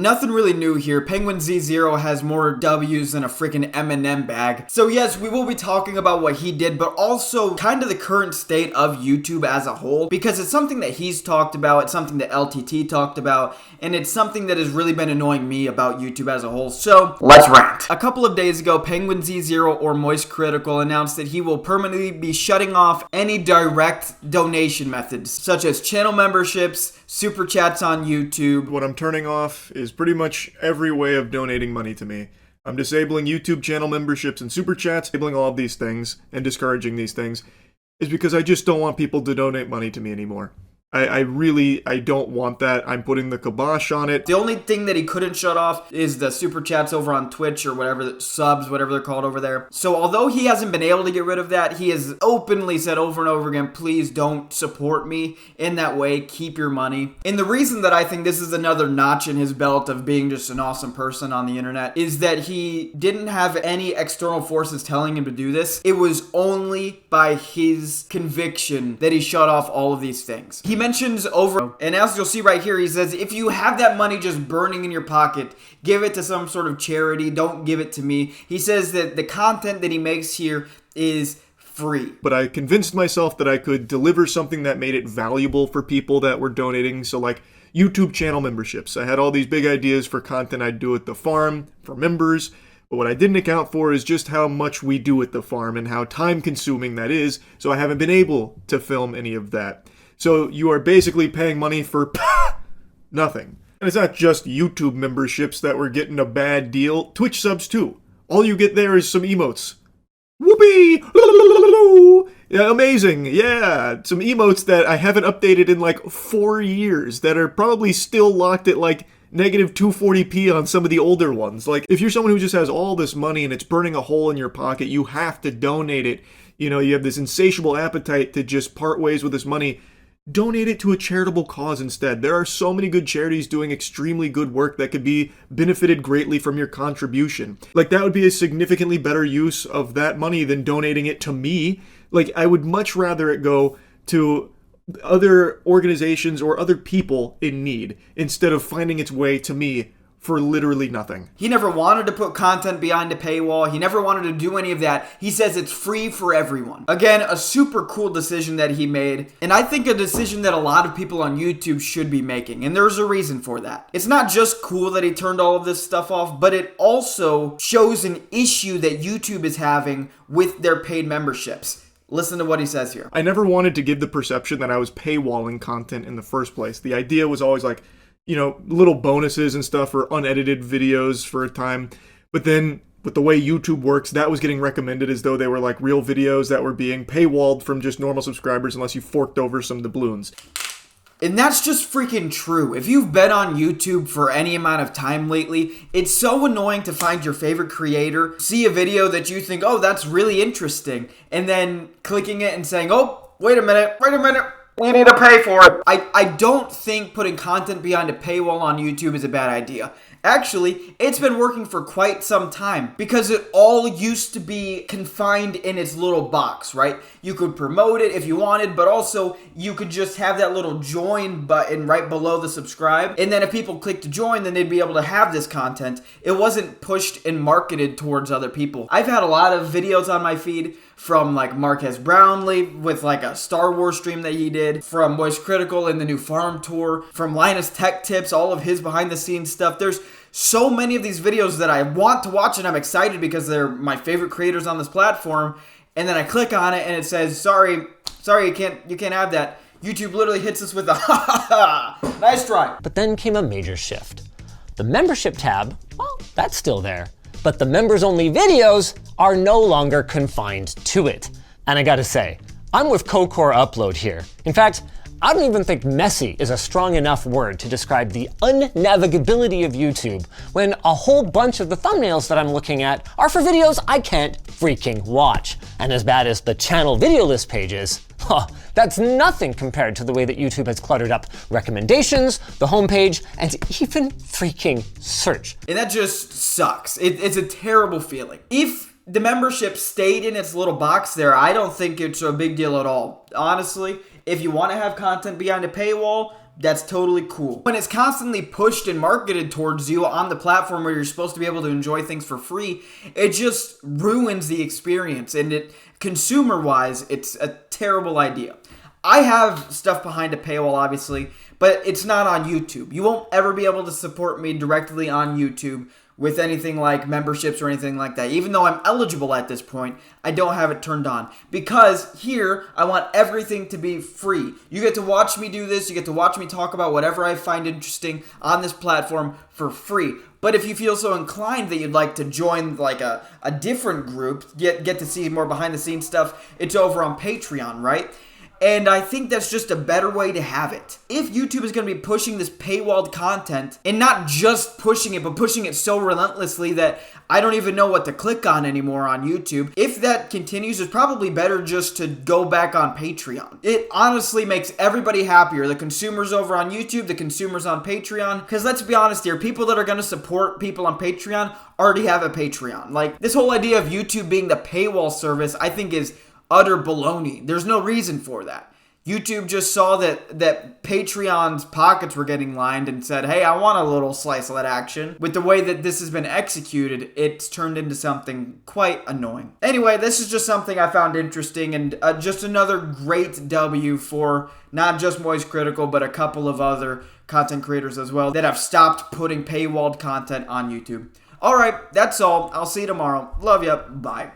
Nothing really new here. Penguinz0 has more W's than a freaking M&M bag. So yes, we will be talking about what he did, but also kind of the current state of YouTube as a whole, because it's something that he's talked about, it's something that LTT talked about, and it's something that has really been annoying me about YouTube as a whole. So let's rant. A couple of days ago, Penguinz0 or Moist Critical announced that he will permanently be shutting off any direct donation methods, such as channel memberships, super chats on YouTube. What I'm turning off is pretty much every way of donating money to me. I'm disabling YouTube channel memberships and super chats, disabling all of these things and discouraging these things, is because I just don't want people to donate money to me anymore. I don't want that. I'm putting the kibosh on it. The only thing that he couldn't shut off is the super chats over on Twitch or whatever, subs, whatever they're called over there. So although he hasn't been able to get rid of that, he has openly said over and over again, please don't support me in that way. Keep your money. And the reason that I think this is another notch in his belt of being just an awesome person on the internet is that he didn't have any external forces telling him to do this. It was only by his conviction that he shut off all of these things. He mentions over, and as you'll see right here, he says, if you have that money just burning in your pocket, give it to some sort of charity. Don't give it to me. He says that the content that he makes here is free. But I convinced myself that I could deliver something that made it valuable for people that were donating. So like YouTube channel memberships. I had all these big ideas for content I'd do at the farm for members. But what I didn't account for is just how much we do at the farm and how time consuming that is. So I haven't been able to film any of that. So you are basically paying money for nothing. And it's not just YouTube memberships that were getting a bad deal. Twitch subs too. All you get there is some emotes. Whoopee! Yeah, amazing. Yeah, some emotes that I haven't updated in like 4 years that are probably still locked at like negative 240p on some of the older ones. Like, if you're someone who just has all this money and it's burning a hole in your pocket, you have to donate it. You know, you have this insatiable appetite to just part ways with this money. Donate it to a charitable cause instead. There are so many good charities doing extremely good work that could be benefited greatly from your contribution. Like, that would be a significantly better use of that money than donating it to me. Like, I would much rather it go to other organizations or other people in need instead of finding its way to me for literally nothing. He never wanted to put content behind a paywall. He never wanted to do any of that. He says it's free for everyone. Again, a super cool decision that he made. And I think a decision that a lot of people on YouTube should be making. And there's a reason for that. It's not just cool that he turned all of this stuff off, but it also shows an issue that YouTube is having with their paid memberships. Listen to what he says here. I never wanted to give the perception that I was paywalling content in the first place. The idea was always like, you know, little bonuses and stuff or unedited videos for a time. But then with the way YouTube works, that was getting recommended as though they were like real videos that were being paywalled from just normal subscribers unless you forked over some doubloons. And that's just freaking true. If you've been on YouTube for any amount of time lately, it's so annoying to find your favorite creator, see a video that you think, oh, that's really interesting, and then clicking it and saying, oh, wait a minute, we need to pay for it. I don't think putting content behind a paywall on YouTube is a bad idea. Actually, it's been working for quite some time because it all used to be confined in its little box, right? You could promote it if you wanted, but also you could just have that little join button right below the subscribe. And then if people click to join, then they'd be able to have this content. It wasn't pushed and marketed towards other people. I've had a lot of videos on my feed from like Marquez Brownlee with like a Star Wars stream that he did, from Moist Critical and the new farm tour, from Linus Tech Tips, all of his behind the scenes stuff. There's so many of these videos that I want to watch and I'm excited because they're my favorite creators on this platform. And then I click on it and it says, sorry, you can't have that. YouTube literally hits us with a ha ha ha, nice try. But then came a major shift. The membership tab, well, that's still there. But the members-only videos are no longer confined to it. And I gotta say, I'm with Kokor Upload here. In fact, I don't even think messy is a strong enough word to describe the unnavigability of YouTube when a whole bunch of the thumbnails that I'm looking at are for videos I can't freaking watch. And as bad as the channel video list page is, that's nothing compared to the way that YouTube has cluttered up recommendations, the homepage, and even freaking search. And that just sucks. It's a terrible feeling. If the membership stayed in its little box there, I don't think it's a big deal at all. Honestly, if you want to have content behind a paywall, that's totally cool. When it's constantly pushed and marketed towards you on the platform where you're supposed to be able to enjoy things for free, it just ruins the experience. And it, consumer-wise, it's a terrible idea. I have stuff behind a paywall, obviously, but it's not on YouTube. You won't ever be able to support me directly on YouTube with anything like memberships or anything like that. Even though I'm eligible at this point, I don't have it turned on. Because here, I want everything to be free. You get to watch me do this. You get to watch me talk about whatever I find interesting on this platform for free. But if you feel so inclined that you'd like to join like a different group, get to see more behind the scenes stuff, it's over on Patreon, right? And I think that's just a better way to have it. If YouTube is going to be pushing this paywalled content, and not just pushing it, but pushing it so relentlessly that I don't even know what to click on anymore on YouTube, if that continues, it's probably better just to go back on Patreon. It honestly makes everybody happier. The consumers over on YouTube, the consumers on Patreon. Because let's be honest here, people that are going to support people on Patreon already have a Patreon. Like, this whole idea of YouTube being the paywall service, I think is utter baloney. There's no reason for that. YouTube just saw that Patreon's pockets were getting lined and said, hey, I want a little slice of that action. With the way that this has been executed, it's turned into something quite annoying. Anyway, this is just something I found interesting, and just another great W for not just Moist Critical, but a couple of other content creators as well that have stopped putting paywalled content on YouTube. All right, that's all. I'll see you tomorrow. Love ya. Bye.